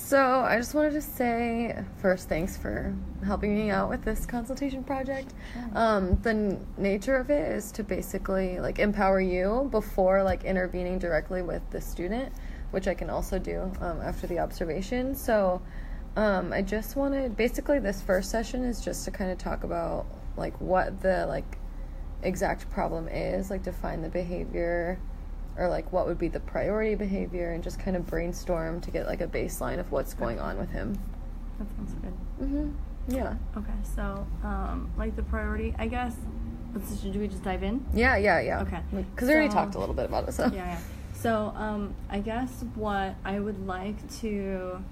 So I just wanted to say first, thanks for helping me out with this consultation project. The nature of it is to basically empower you before intervening directly with the student, which I can also do after the observation. So I just wanted, basically this first session is just to kind of talk about what the exact problem is, define the behavior, or what would be the priority behavior, and just kind of brainstorm to get a baseline of what's going on with him. That sounds good. Yeah. Okay, so the priority, I guess. Do we just dive in? Yeah. Okay. Because we already talked a little bit about it. So. Yeah. So I guess what I would like to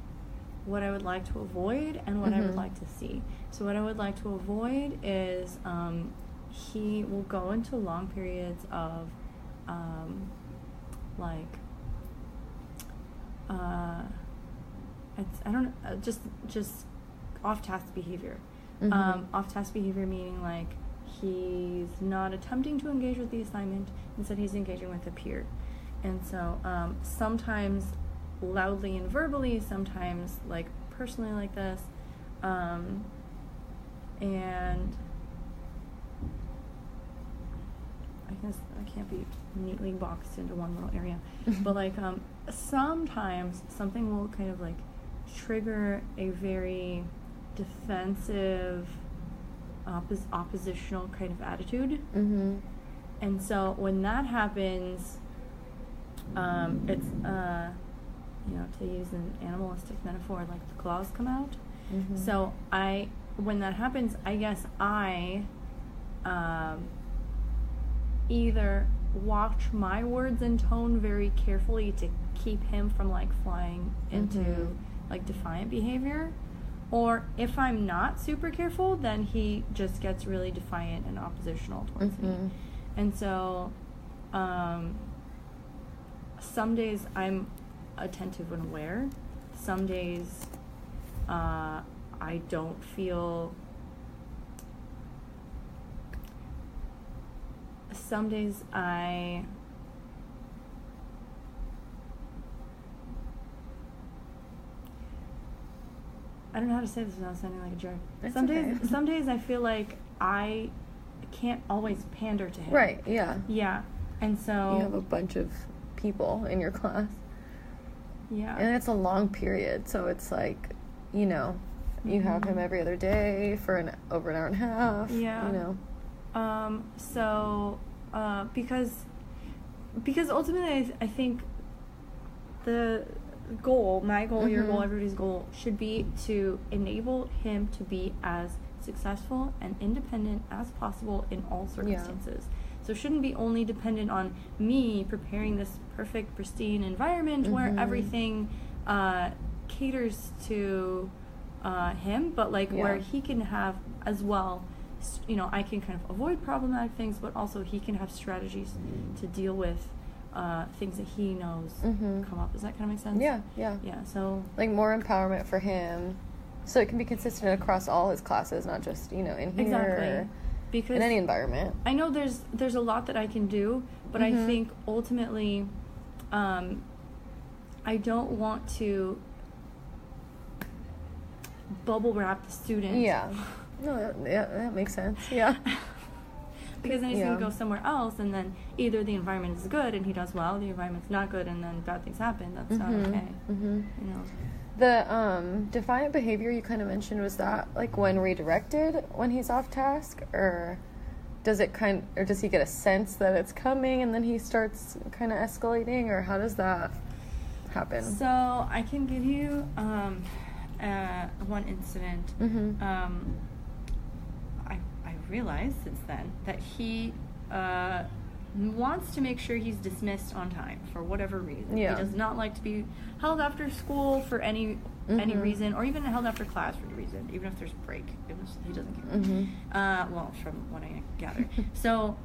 avoid and what I would like to see. So what I would like to avoid is he will go into long periods of just off-task behavior. Off-task behavior meaning he's not attempting to engage with the assignment, instead he's engaging with a peer. And so sometimes loudly and verbally, sometimes personally like this, and I guess I can't be neatly boxed into one little area, but sometimes something will kind of trigger a very defensive, oppositional kind of attitude. And so when that happens, it's to use an animalistic metaphor, the claws come out. So when that happens, I guess I either watch my words and tone very carefully to keep him from flying into defiant behavior, or if I'm not super careful, then he just gets really defiant and oppositional towards me. And so some days I'm attentive and aware, some days I don't feel. Some days I don't know how to say this without sounding like a jerk. Some days I feel like I can't always pander to him. Right, yeah. Yeah. And so you have a bunch of people in your class. Yeah. And it's a long period, so it's you have him every other day for over an hour and a half. Yeah. Because ultimately I think the goal, my goal, your goal, everybody's goal should be to enable him to be as successful and independent as possible in all circumstances. So it shouldn't be only dependent on me preparing this perfect, pristine environment where everything caters to him, but where he can have as well, I can kind of avoid problematic things, but also he can have strategies to deal with things that he knows come up. Does that kind of make sense? Yeah. Yeah, so more empowerment for him, so it can be consistent across all his classes, not just in here. Exactly. Because in any environment. I know there's a lot that I can do, but I think ultimately I don't want to bubble wrap the student. Yeah. No, that makes sense. Yeah. Because then he's going to go somewhere else, and then either the environment is good and he does well, the environment's not good, and then bad things happen. That's not okay. The defiant behavior you kind of mentioned, was that when redirected when he's off task, or does he get a sense that it's coming and then he starts kind of escalating, or how does that happen? So I can give you one incident. I realized since then that he wants to make sure he's dismissed on time for whatever reason. Yeah. He does not like to be held after school for any reason, or even held after class for any reason, even if there's break. He doesn't care. Well, from what I gather. So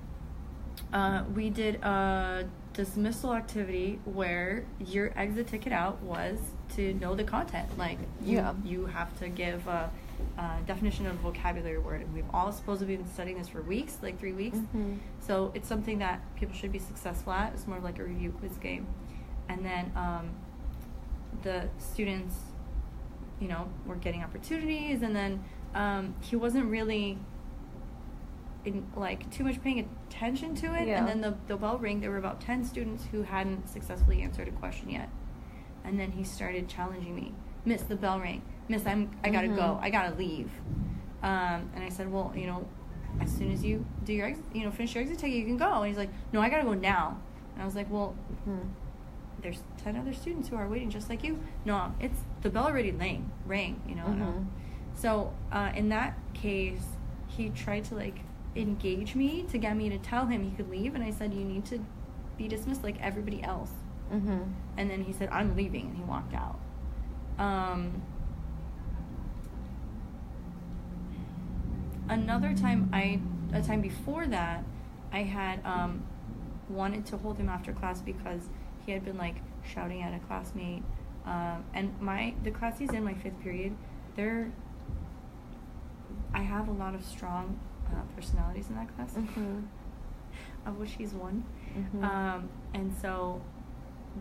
we did a dismissal activity where your exit ticket out was to know the content. You have to give a definition of vocabulary word, and we've all supposedly been studying this for weeks, 3 weeks. So it's something that people should be successful at. It's more of a review quiz game. And then the students were getting opportunities, and then he wasn't really in, like, too much paying attention to it. Yeah. And then the bell rang. There were about 10 students who hadn't successfully answered a question yet. And then he started challenging me. Miss, the bell rang. Miss, I gotta go. I gotta leave. And I said, well, as soon as you do your finish your exit ticket, you can go. And he's like, no, I gotta go now. And I was like, well, there's 10 other students who are waiting just like you. No, it's the bell already rang. So in that case, he tried to like engage me to get me to tell him he could leave, and I said, you need to be dismissed like everybody else. And then he said, I'm leaving, and he walked out. Another time, a time before that, I had wanted to hold him after class because he had been like shouting at a classmate, and the class he's in, my 5th period, I have a lot of strong personalities in that class, of which he's one, and so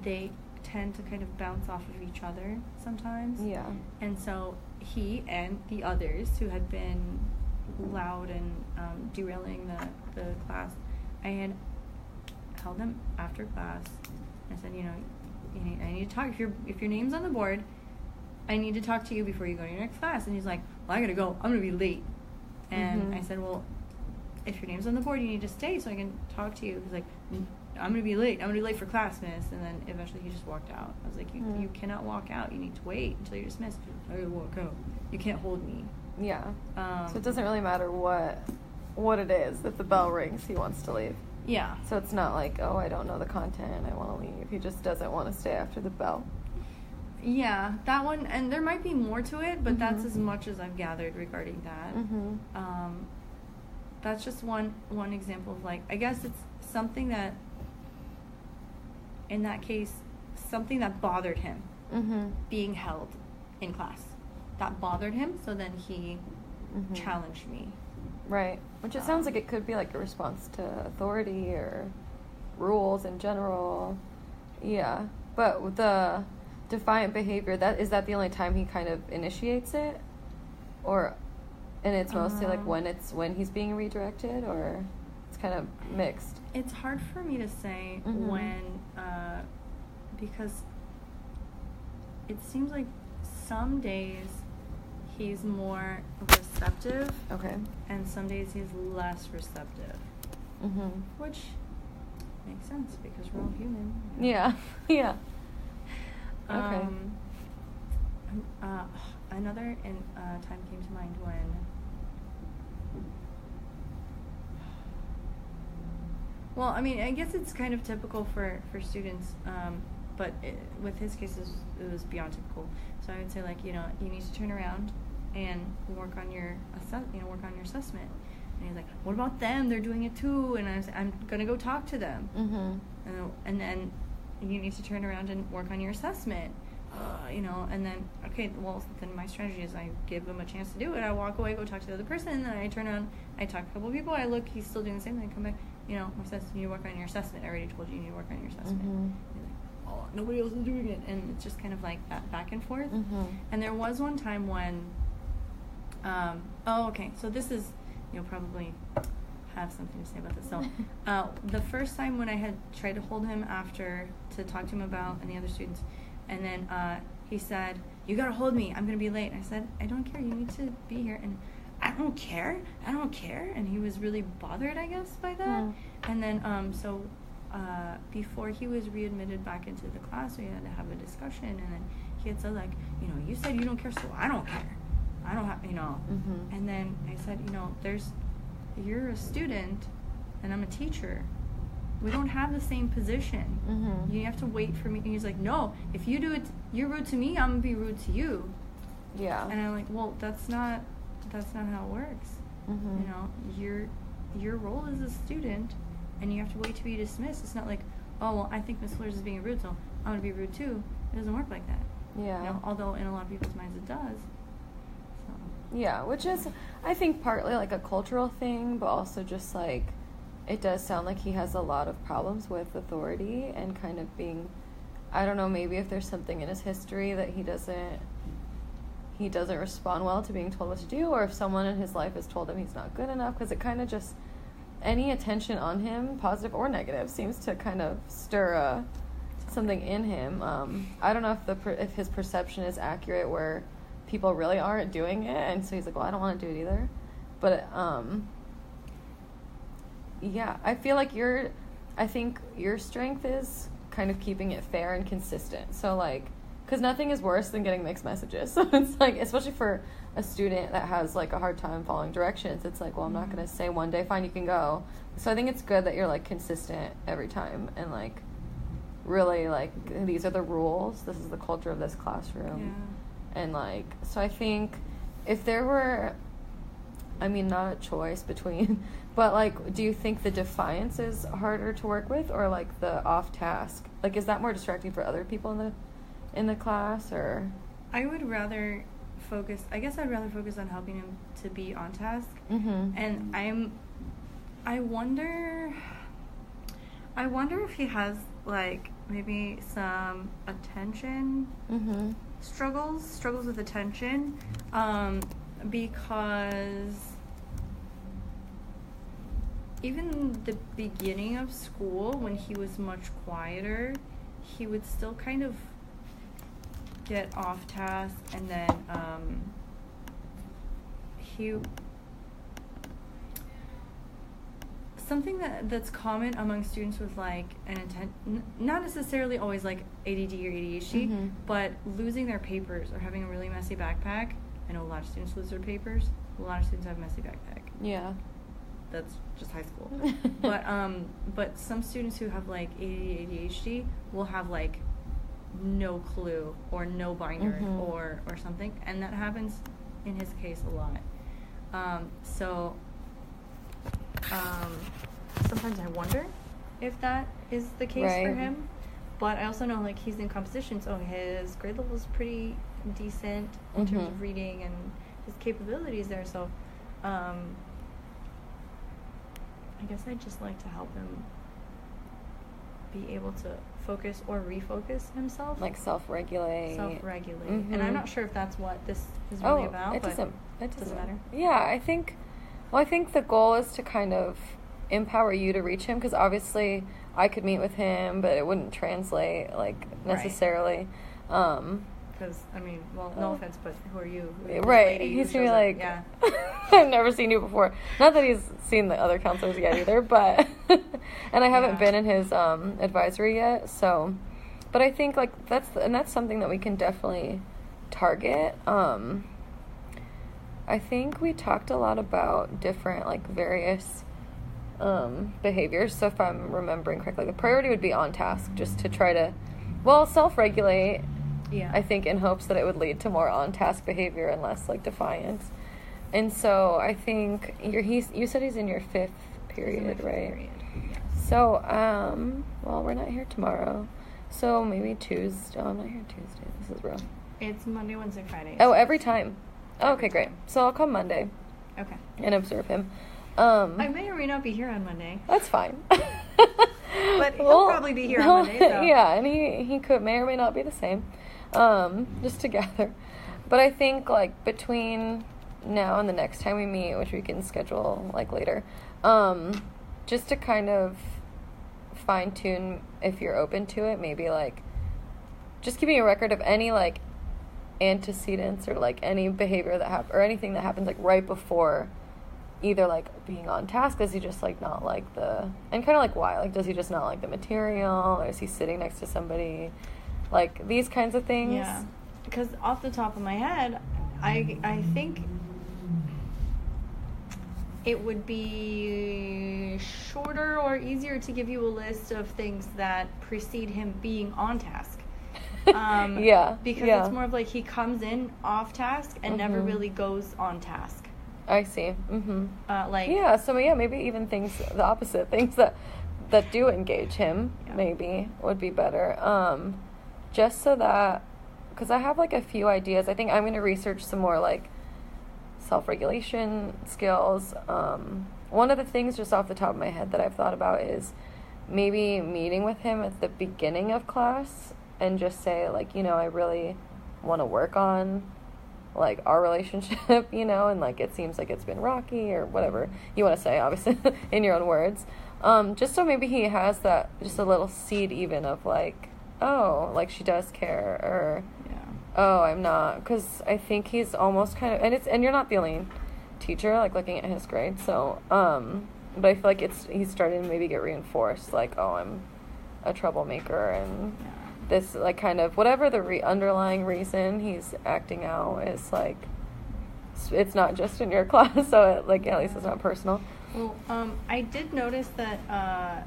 they tend to kind of bounce off of each other sometimes. Yeah. And so he and the others who had been loud and derailing the class, I had held them after class. I said, I need to talk. If your name's on the board, I need to talk to you before you go to your next class. And he's like, well, I gotta go. I'm gonna be late. And I said, well, if your name's on the board, you need to stay so I can talk to you. He's like, I'm gonna be late. I'm gonna be late for class, miss. And then eventually he just walked out. I was like, you cannot walk out. You need to wait until you're dismissed. I gotta walk out. You can't hold me. Yeah. So it doesn't really matter what it is. If the bell rings, he wants to leave. Yeah. So it's not like, oh, I don't know the content, I want to leave. He just doesn't want to stay after the bell. Yeah, that one, and there might be more to it, but that's as much as I've gathered regarding that. That's just one example of, like, I guess it's something that, in that case, something that bothered him being held in class. That bothered him, so then he challenged me. Right. Which it sounds like it could be like a response to authority or rules in general. Yeah. But with the defiant behavior, is that the only time he kind of initiates it? Or, and it's mostly like when he's being redirected, or it's kind of mixed? It's hard for me to say when, because it seems like some days he's more receptive. Okay. And some days he's less receptive. Which makes sense because we're all human. Yeah. Yeah. Okay. Another time came to mind when. Well, I mean, I guess it's kind of typical for students, but with his cases, it was beyond typical. So I would say, like, you need to turn around and work on your assessment. And he's like, what about them? They're doing it too. And I was, I'm gonna go talk to them. And then you need to turn around and work on your assessment. And then, okay, well, then my strategy is I give him a chance to do it. I walk away, go talk to the other person, and then I turn around, I talk to a couple of people, I look, he's still doing the same thing, I come back, my assessment, you need to work on your assessment. I already told you need to work on your assessment. And you're like, oh, nobody else is doing it. And it's just kind of like that back and forth. And there was one time when, so this is, you'll probably have something to say about this. So the first time when I had tried to hold him after to talk to him about and the other students, and then he said, you gotta hold me, I'm gonna be late. I said, I don't care, you need to be here. And I don't care. And he was really bothered, I guess, by that. And then before he was readmitted back into the class, we had to have a discussion, and then he had said, like, you said you don't care, so I don't care. I don't have, And then I said, you're a student and I'm a teacher. We don't have the same position. You have to wait for me. And he's like, no, if you do it, you're rude to me, I'm gonna be rude to you. Yeah. And I'm like, well, that's not how it works. Your role as a student, and you have to wait to be dismissed. It's not like, oh, well, I think Miss Flores is being rude, so I'm gonna be rude too. It doesn't work like that. Yeah. Although in a lot of people's minds it does. So. Yeah, which is, I think, partly like a cultural thing, but also just like, it does sound like he has a lot of problems with authority and kind of being, I don't know, maybe if there's something in his history that he he doesn't respond well to being told what to do, or if someone in his life has told him he's not good enough, because it kind of just, any attention on him, positive or negative, seems to kind of stir something in him. I don't know if his perception is accurate, where people really aren't doing it, and so he's like, well, I don't want to do it either. But yeah, I feel like I think your strength is kind of keeping it fair and consistent. So like, because nothing is worse than getting mixed messages. So it's like, especially for a student that has like a hard time following directions, it's like, well, I'm not going to say one day, fine, you can go. So I think it's good that you're like consistent every time, and like really like, these are the rules, this is the culture of this classroom. Yeah. And like, so I think if there were, I mean, not a choice between, but like, do you think the defiance is harder to work with, or like the off task? Like, is that more distracting for other people in the class, or? I would rather focus, I guess I'd rather focus on helping him to be on task. Mm-hmm. And I wonder if he has like maybe some attention mm-hmm. struggles with attention, because even the beginning of school, when he was much quieter, he would still kind of get off task, and then something that's common among students with like not necessarily always like ADD or ADHD, mm-hmm. but losing their papers or having a really messy backpack. I know a lot of students lose their papers. A lot of students have a messy backpack. Yeah. That's just high school. But some students who have like ADD, ADHD will have like no clue or no binder, mm-hmm. or something, and that happens in his case a lot. Sometimes I wonder if that is the case right. for him, but I also know like he's in competition, so his grade level is pretty decent in mm-hmm. terms of reading and his capabilities there. So I guess I'd just like to help him be able to focus or refocus himself. Like self-regulate. Mm-hmm. And I'm not sure if that's what this is really about. It doesn't matter. Yeah, I think the goal is to kind of empower you to reach him, because obviously I could meet with him, but it wouldn't translate like necessarily. Because, I mean, well, no offense, but who are you? Right. He's going to be like, yeah. I've never seen you before. Not that he's seen the other counselors yet either, but, and I haven't been in his advisory yet, so, but I think, like, that's something that we can definitely target. I think we talked a lot about different, like, various behaviors, so if I'm remembering correctly, the priority would be on task, just to try to, self-regulate. Yeah. I think in hopes that it would lead to more on-task behavior and less like defiance. And so I think you said he's in your fifth period, right? Period. Yes. So we're not here tomorrow. So maybe Tuesday. Oh, I'm not here Tuesday. This is rough. It's Monday, Wednesday, Friday. Oh, every time. Oh, okay, great. So I'll come Monday. Okay. And observe him. I may or may not be here on Monday. That's fine. But he'll probably be here on Monday. So. Yeah, and he may or may not be the same. Just together. But I think, like, between now and the next time we meet, which we can schedule, like, later, just to kind of fine-tune, if you're open to it, maybe, like, just keeping a record of any, like, antecedents or, like, any behavior that or anything that happens, like, right before either, like, being on task. Does he just, like, not like and kind of, like, why? Like, does he just not like the material? Or is he sitting next to somebody? Like, these kinds of things. Yeah. Because off the top of my head, I think it would be shorter or easier to give you a list of things that precede him being on task. Yeah. Because it's more of like he comes in off task and never really goes on task. I see. Mm-hmm. So maybe even things, the opposite, things that do engage him, maybe would be better. Just so that, because I have, like, a few ideas. I think I'm going to research some more, like, self-regulation skills. One of the things just off the top of my head that I've thought about is maybe meeting with him at the beginning of class and just say, like, I really want to work on like our relationship, you know, and like it seems like it's been rocky or whatever you want to say, obviously, in your own words. Just so maybe he has that, just a little seed even of like, oh, like she does care, or oh, I'm not, because I think he's almost kind of, and you're not the only teacher like looking at his grades, so but I feel like he's starting to maybe get reinforced, like, oh, I'm a troublemaker, and this like kind of whatever the underlying reason he's acting out is, like, it's not just in your class, so it, like, at least it's not personal. Well, I did notice that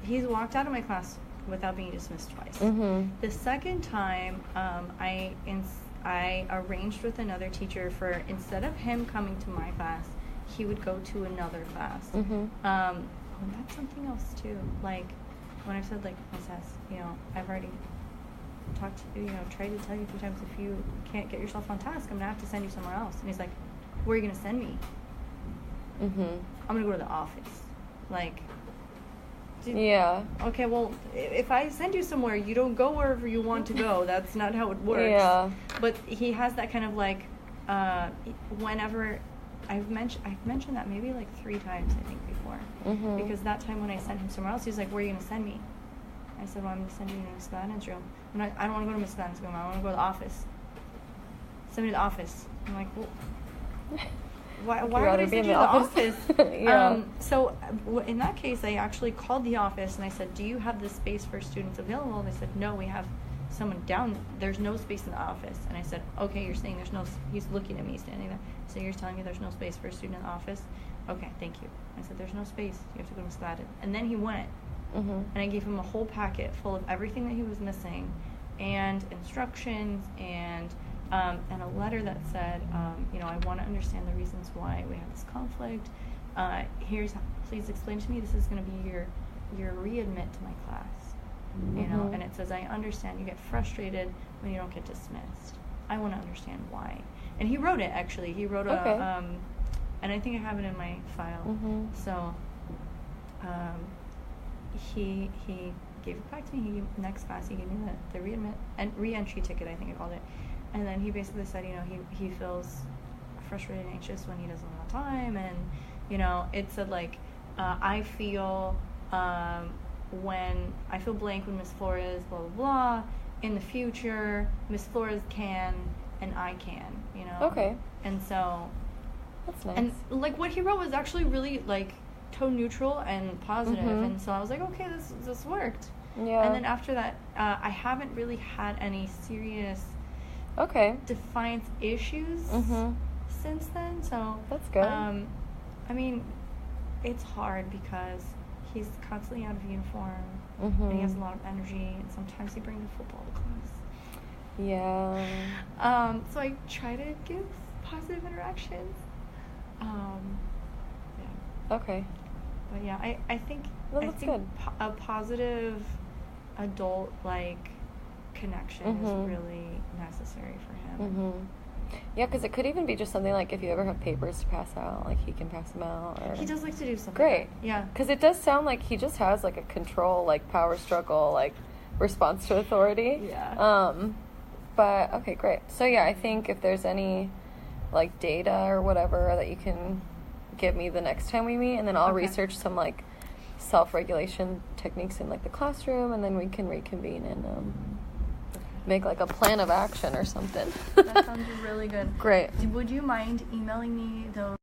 he's walked out of my class without being dismissed twice. Mm-hmm. The second time, I arranged with another teacher for, instead of him coming to my class, he would go to another class. Mm-hmm. And that's something else too. Like, when I've said, like, Princess, you know, I've already talked to, you know, tried to tell you a few times, if you can't get yourself on task, I'm gonna have to send you somewhere else. And he's like, where are you gonna send me? Mm-hmm. I'm gonna go to the office. Like, yeah. Okay, well, if I send you somewhere, you don't go wherever you want to go. That's not how it works. Yeah. But he has that kind of, like, whenever I've mentioned that maybe like 3 times, I think, before. Mm-hmm. Because that time when I sent him somewhere else, he was like, where are you gonna send me? I said, well, I'm gonna send you to Miss Madden's room. And I don't want to go to Miss Madden's room. I want to go to the office. Send me to the office. I'm like, well, why would I send you to the office? Yeah. So in that case, I actually called the office and I said, do you have this space for students available? And they said, no, we have someone down. There's no space in the office. And I said, okay, you're saying there's no, he's looking at me standing there. So you're telling me there's no space for a student in the office? Okay, thank you. I said, there's no space. You have to go to Miss Gladden. And then he went. Mm-hmm. And I gave him a whole packet full of everything that he was missing, and instructions, and a letter that said, you know, I want to understand the reasons why we have this conflict. Please explain to me. This is going to be your readmit to my class. Mm-hmm. You know, and it says, I understand you get frustrated when you don't get dismissed. I want to understand why. And he wrote it, actually. He wrote and I think I have it in my file. Mm-hmm. So, he gave it back to me. Next class, he gave me the readmit and re-entry ticket, I think I called it. And then he basically said, you know, he feels frustrated and anxious when he doesn't have time. And, you know, it said, like, I feel when I feel blank when Miss Flores, blah, blah, blah. In the future, Miss Flores can and I can, you know. Okay. And so. That's nice. And, like, what he wrote was actually really, like, tone neutral and positive. Mm-hmm. And so I was like, okay, this worked. Yeah. And then after that, I haven't really had any serious defiance issues since then. So that's good. I mean, it's hard because he's constantly out of uniform and he has a lot of energy, and sometimes he brings the football to class. Yeah. So I try to give positive interactions. Yeah. Okay. But yeah, I think that's good. A positive adult, like, connection is really necessary for him. Mm-hmm. Yeah, because it could even be just something like if you ever have papers to pass out, like he can pass them out. Or... He does like to do something. Great. Like that. Yeah. Because it does sound like he just has like a control, like power struggle, like response to authority. Yeah. But okay, great. So yeah, I think if there's any like data or whatever that you can give me the next time we meet, and then I'll research some like self-regulation techniques in like the classroom, and then we can reconvene and make like a plan of action or something. That sounds really good. Great. Would you mind emailing me those